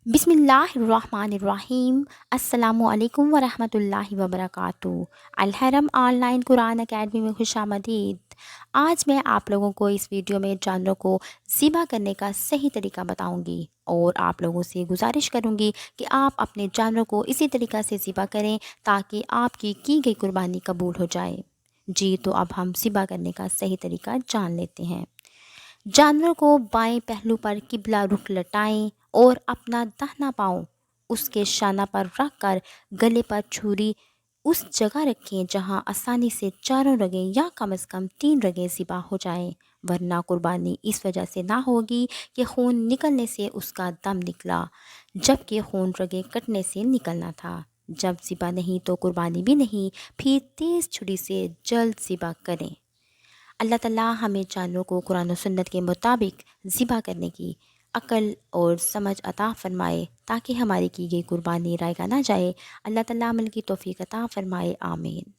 बिस्मिल्लाहिर्रहमानिर्रहीम। अस्सलामु अलैकुम वरहमतुल्लाहि वबरकातुहू। अलहरम ऑनलाइन कुरान अकेडमी में खुशामदीद। आज मैं आप लोगों को इस वीडियो में जानवरों को ज़िबा करने का सही तरीका बताऊंगी और आप लोगों से गुजारिश करूंगी कि आप अपने जानवरों को इसी तरीक़ा से ज़िबा करें ताकि आपकी की गई कुर्बानी कबूल हो जाए। जी तो अब हम ज़िबा करने का सही तरीका जान लेते हैं। जानवर को बाएं पहलू पर किबला रुख लटाएं और अपना दाहिना पाँव उसके शाना पर रख कर गले पर छुरी उस जगह रखें जहां आसानी से चारों रगें या कम से कम 3 रगें ज़िबा हो जाएं, वरना कुर्बानी इस वजह से ना होगी कि खून निकलने से उसका दम निकला जबकि खून रगें कटने से निकलना था। जब ज़िबा नहीं तो कुर्बानी भी नहीं, फिर तेज़ छुरी से जल्द ज़िबा करें। अल्लाह ताला हमें जानवरों को कुरान और सुन्नत के मुताबिक ज़िबा करने की अक्ल और समझ अता फ़रमाए ताकि हमारी की गई कुर्बानी रायगा ना जाए। अल्लाह ताला अमल की तौफ़ीक अता फ़रमाए। आमीन।